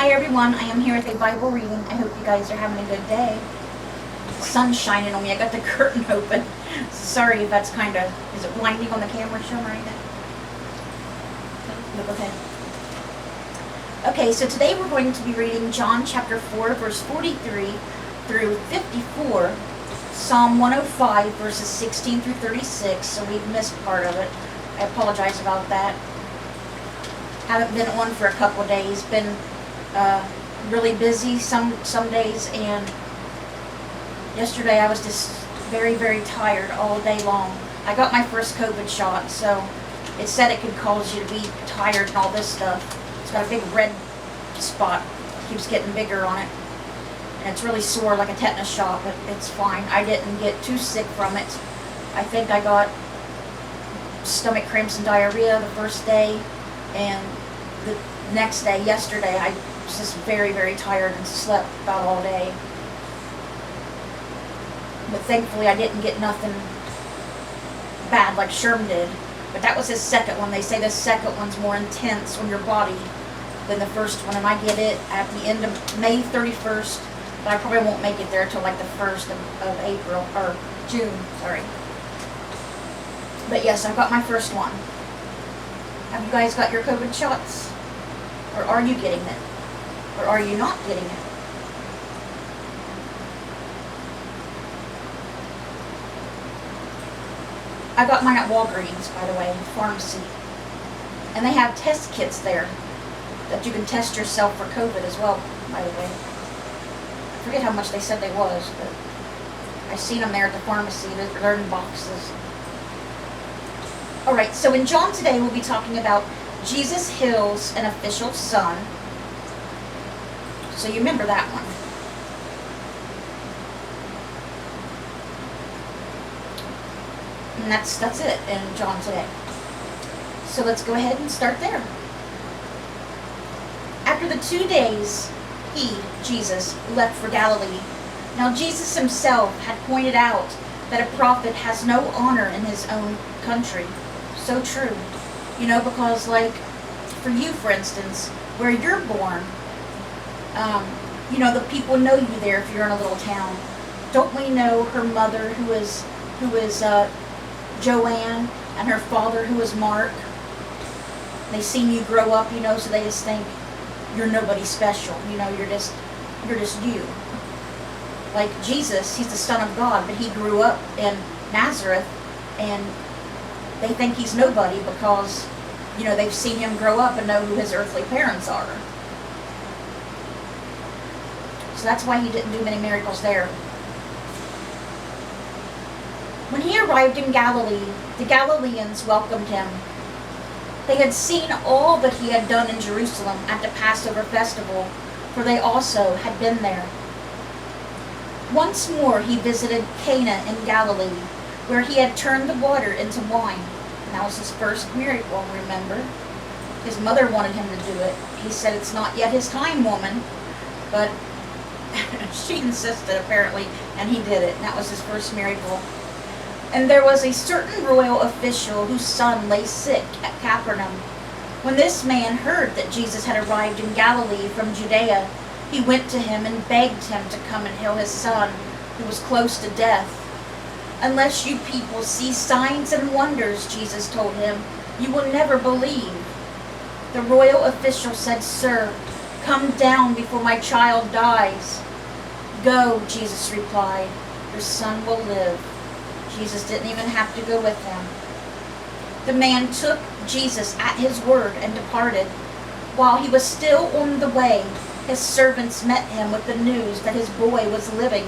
Hi everyone, I am here with a Bible reading. I hope you guys are having a good day. The sun's shining on me. I got the curtain open. Sorry if that's kind of, is it blinding on the camera show or anything? Look ahead. Okay, so today we're going to be reading John chapter 4, verse 43 through 54, Psalm 105, verses 16 through 36, so we've missed part of it. I apologize about that. Haven't been on for a couple of days. Been really busy some days, and yesterday I was just very, very tired all day long. I got my first COVID shot, so it said it could cause you to be tired and all this stuff. It's got a big red spot. It keeps getting bigger on it. And it's really sore like a tetanus shot, but it's fine. I didn't get too sick from it. I think I got stomach cramps and diarrhea the first day, and the next day, yesterday, I was just very, very tired and slept about all day. But thankfully I didn't get nothing bad like Sherm did. But that was his second one. They say the second one's more intense on your body than the first one. And I get it at the end of May 31st. But I probably won't make it there until like the 1st of April, or June, sorry. But yes, I've got my first one. Have you guys got your COVID shots? Or are you getting it? Or are you not getting it? I got mine at Walgreens, by the way, pharmacy. And they have test kits there that you can test yourself for COVID as well, by the way. I forget how much they said they was, but I seen them there at the pharmacy. They're in boxes. Alright, so in John today we'll be talking about Jesus heals an official son. So you remember that one. And that's it in John today. So let's go ahead and start there. After the 2 days, he, Jesus, left for Galilee. Now Jesus himself had pointed out that a prophet has no honor in his own country. So true. You know, because like for you, for instance, where you're born, you know, the people know you there if you're in a little town. Don't we know her mother who is Joanne, and her father who is Mark? They seen you grow up, you know, so they just think you're nobody special. You know, you're just you. Like Jesus, he's the Son of God, but he grew up in Nazareth, and they think he's nobody because, you know, they've seen him grow up and know who his earthly parents are. So that's why he didn't do many miracles there. When he arrived in Galilee, the Galileans welcomed him. They had seen all that he had done in Jerusalem at the Passover festival, for they also had been there. Once more he visited Cana in Galilee, where he had turned the water into wine. And that was his first miracle, remember? His mother wanted him to do it. He said, "It's not yet his time, woman." But she insisted, apparently, and he did it. And that was his first miracle. And there was a certain royal official whose son lay sick at Capernaum. When this man heard that Jesus had arrived in Galilee from Judea, he went to him and begged him to come and heal his son, who was close to death. "Unless you people see signs and wonders," Jesus told him, "you will never believe." The royal official said, "Sir, come down before my child dies." "Go," Jesus replied, "your son will live." Jesus didn't even have to go with him. The man took Jesus at his word and departed. While he was still on the way, his servants met him with the news that his boy was living.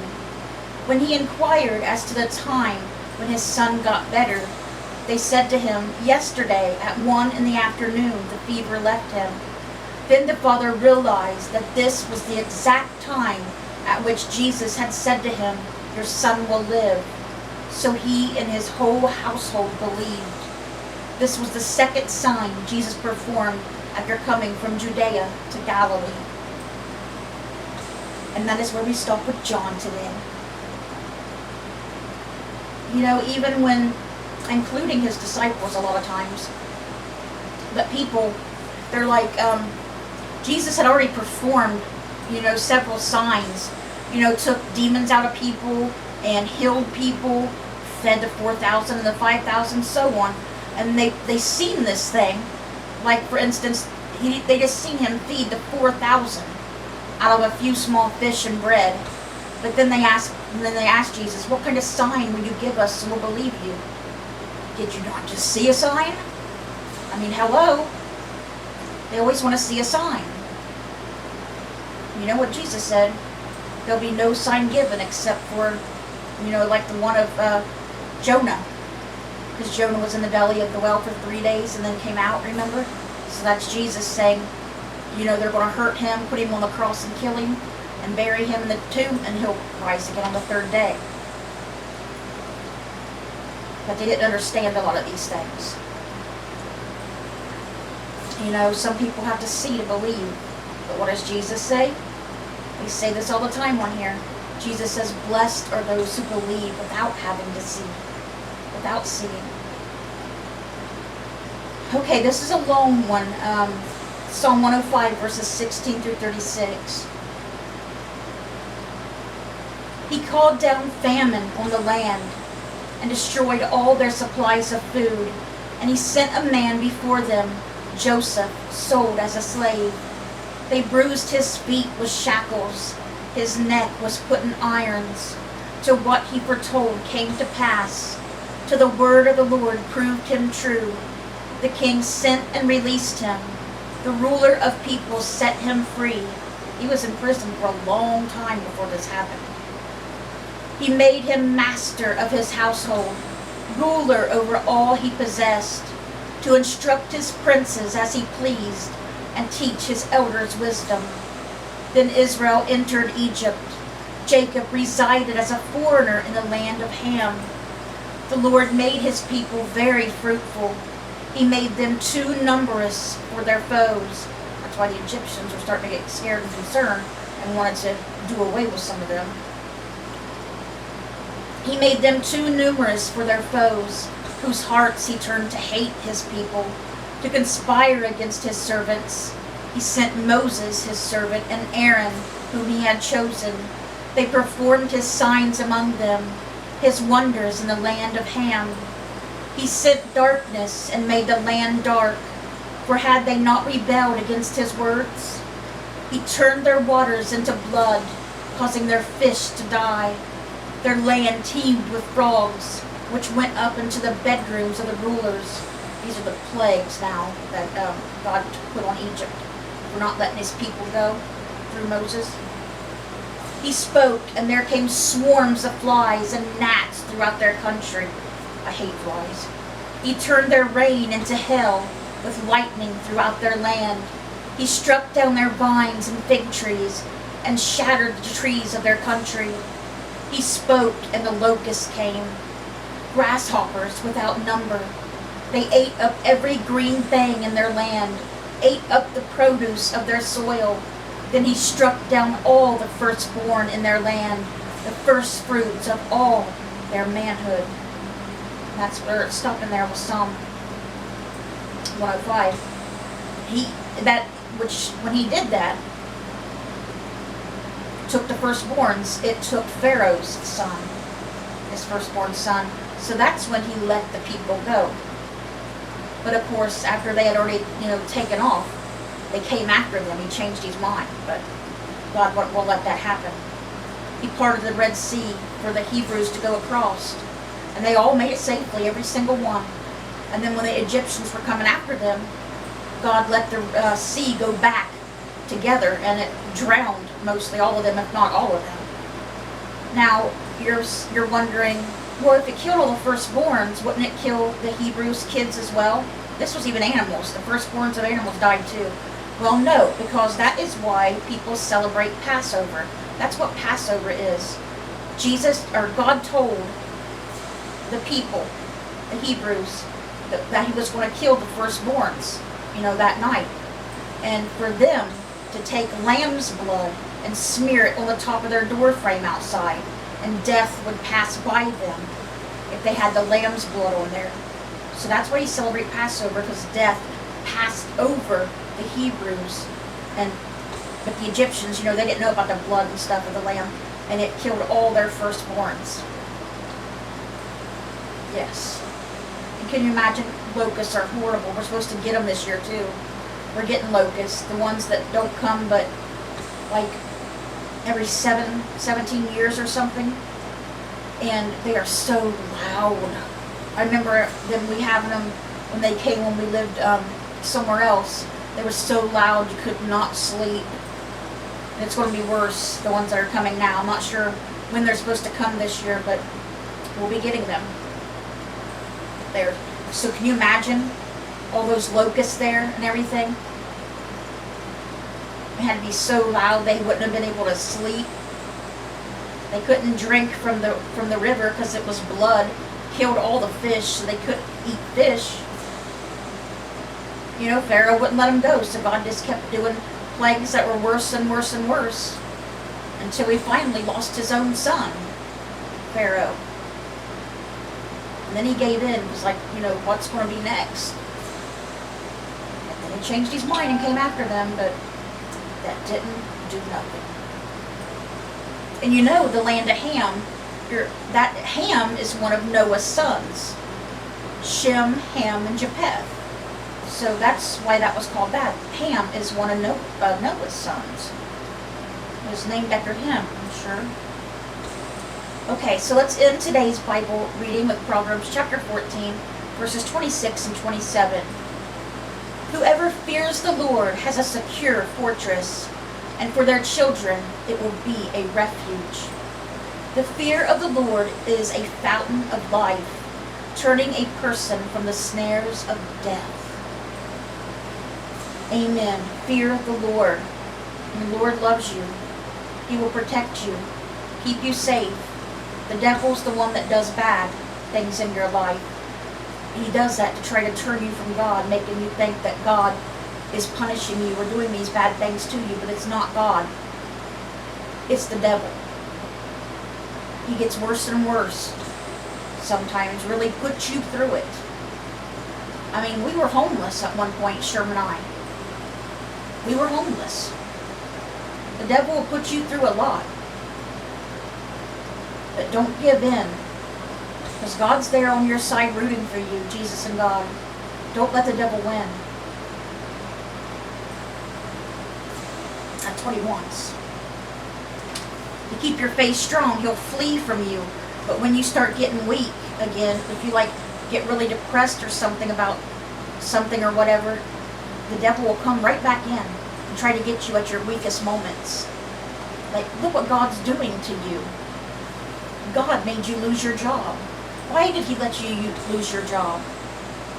When he inquired as to the time when his son got better, they said to him, "Yesterday at 1 in the afternoon the fever left him." Then the father realized that this was the exact time at which Jesus had said to him, "Your son will live." So he and his whole household believed. This was the second sign Jesus performed after coming from Judea to Galilee. And that is where we stop with John today. You know, even when, including his disciples a lot of times, but people, they're like, Jesus had already performed, several signs. Took demons out of people and healed people, fed the 4,000 and the 5,000, so on. And they seen this thing. Like, for instance, they just seen him feed the 4,000 out of a few small fish and bread. But then they asked Jesus, what kind of sign will you give us so we'll believe you? Did you not just see a sign? I mean, hello? They always want to see a sign. You know what Jesus said? There'll be no sign given except for, like the one of Jonah. Because Jonah was in the belly of the whale for 3 days and then came out, remember? So that's Jesus saying, they're going to hurt him, put him on the cross and kill him, and bury him in the tomb, and he'll rise again on the third day. But they didn't understand a lot of these things. Some people have to see to believe. But what does Jesus say? We say this all the time on here. Jesus says, blessed are those who believe without having to see. Without seeing. Okay, this is a long one. Psalm 105, verses 16 through 36. He called down famine on the land and destroyed all their supplies of food. And he sent a man before them, Joseph, sold as a slave. They bruised his feet with shackles. His neck was put in irons. To what he foretold came to pass. To the word of the Lord proved him true. The king sent and released him. The ruler of people set him free. He was in prison for a long time before this happened. He made him master of his household, ruler over all he possessed, to instruct his princes as he pleased, and teach his elders wisdom. Then Israel entered Egypt. Jacob resided as a foreigner in the land of Ham. The Lord made his people very fruitful. He made them too numerous for their foes. That's why the Egyptians were starting to get scared and concerned and wanted to do away with some of them. He made them too numerous for their foes, whose hearts he turned to hate his people, to conspire against his servants. He sent Moses, his servant, and Aaron, whom he had chosen. They performed his signs among them, his wonders in the land of Ham. He sent darkness and made the land dark, for had they not rebelled against his words? He turned their waters into blood, causing their fish to die. Their land teemed with frogs, which went up into the bedrooms of the rulers. These are the plagues now that God put on Egypt for not letting his people go through Moses. He spoke, and there came swarms of flies and gnats throughout their country. I hate flies. He turned their rain into hail, with lightning throughout their land. He struck down their vines and fig trees, and shattered the trees of their country. He spoke, and the locusts came, grasshoppers without number. They ate up every green thing in their land, ate up the produce of their soil. Then he struck down all the firstborn in their land, the first fruits of all their manhood. And that's where it's stopping there with Psalm 105. When he did that, took the firstborns, it took Pharaoh's son, his firstborn son. So that's when he let the people go. But of course, after they had already, taken off, they came after them. He changed his mind, but God won't let that happen. He parted the Red Sea for the Hebrews to go across, and they all made it safely, every single one. And then when the Egyptians were coming after them, God let the sea go back together, and it drowned mostly all of them, if not all of them. Now, you're wondering, well, if it killed all the firstborns, wouldn't it kill the Hebrews' kids as well? This was even animals. The firstborns of animals died too. Well, no, because that is why people celebrate Passover. That's what Passover is. God told the people, the Hebrews, that he was going to kill the firstborns, that night. And for them to take lamb's blood and smear it on the top of their door frame outside, and death would pass by them if they had the lamb's blood on there. So that's why you celebrate Passover, because death passed over the Hebrews And but the Egyptians, they didn't know about the blood and stuff of the lamb, and it killed all their firstborns. Yes. And can you imagine? Locusts are horrible. We're supposed to get them this year too. We're getting locusts, the ones that don't come but like every 17 years or something. And they are so loud. I remember them, we having them when they came when we lived somewhere else. They were so loud you could not sleep. And it's going to be worse, the ones that are coming now. I'm not sure when they're supposed to come this year, but we'll be getting them. There. So can you imagine all those locusts there and everything? It had to be so loud they wouldn't have been able to sleep. They couldn't drink from the river because it was blood. Killed all the fish, so they couldn't eat fish. Pharaoh wouldn't let them go, so God just kept doing plagues that were worse and worse and worse until he finally lost his own son, Pharaoh. And then he gave in. It was like, what's going to be next? And then he changed his mind and came after them, but that didn't do nothing. And the land of Ham, that Ham is one of Noah's sons. Shem, Ham, and Japheth. So that's why that was called that. Ham is one of Noah's sons. It was named after him, I'm sure. Okay, so let's end today's Bible reading with Proverbs chapter 14, verses 26 and 27. Whoever fears the Lord has a secure fortress, and for their children it will be a refuge. The fear of the Lord is a fountain of life, turning a person from the snares of death. Amen. Fear the Lord. And the Lord loves you. He will protect you, keep you safe. The devil's the one that does bad things in your life. He does that to try to turn you from God, making you think that God is punishing you or doing these bad things to you, but it's not God. It's the devil. He gets worse and worse. Sometimes really puts you through it. I mean, we were homeless at one point, Sherman and I. We were homeless. The devil will put you through a lot. But don't give in. Because God's there on your side rooting for you, Jesus and God. Don't let the devil win. That's what he wants. You keep your faith strong, he'll flee from you. But when you start getting weak again, if you get really depressed or something about something or whatever, the devil will come right back in and try to get you at your weakest moments. Like, look what God's doing to you. God made you lose your job. Why did he let you lose your job?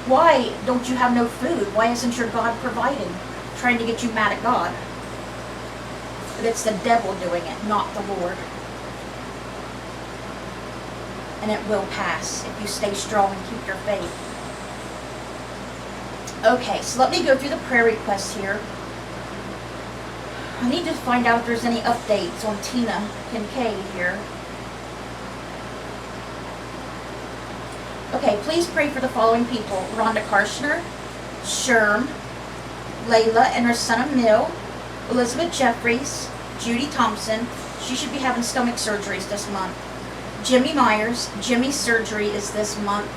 Why don't you have no food? Why isn't your God providing? Trying to get you mad at God. But it's the devil doing it, not the Lord. And it will pass if you stay strong and keep your faith. Okay, so let me go through the prayer requests here. I need to find out if there's any updates on Tina Kincaid here. Okay, please pray for the following people. Rhonda Karshner, Sherm, Layla and her son Emil, Elizabeth Jeffries, Judy Thompson. She should be having stomach surgeries this month. Jimmy Myers. Jimmy's surgery is this month.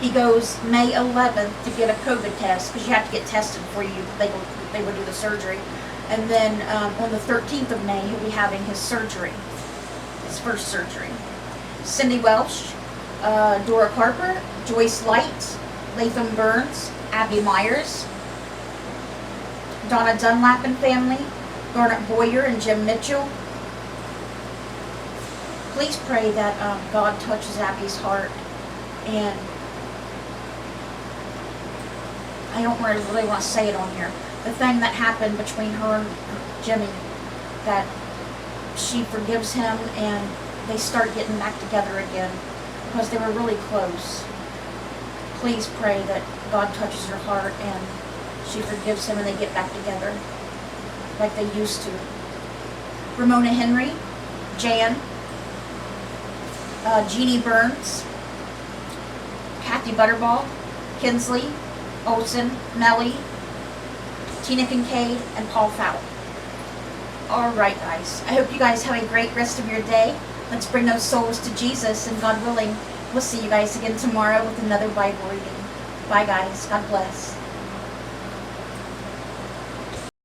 He goes May 11th to get a COVID test, because you have to get tested before they would do the surgery. And then on the 13th of May, he'll be having his surgery, his first surgery. Cindy Welsh, Dora Carper, Joyce Light, Latham Burns, Abby Myers, Donna Dunlap and family, Garnet Boyer and Jim Mitchell. Please pray that God touches Abby's heart, and I don't really want to say it on here. The thing that happened between her and Jimmy, that she forgives him and they start getting back together again, because they were really close. Please pray that God touches her heart and she forgives him and they get back together like they used to. Ramona Henry, Jan, Jeannie Burns, Kathy Butterball, Kinsley, Olson, Melly, Tina Kincaid, and Paul Fowle. Alright, guys. I hope you guys have a great rest of your day. Let's bring those souls to Jesus, and God willing, we'll see you guys again tomorrow with another Bible reading. Bye, guys. God bless.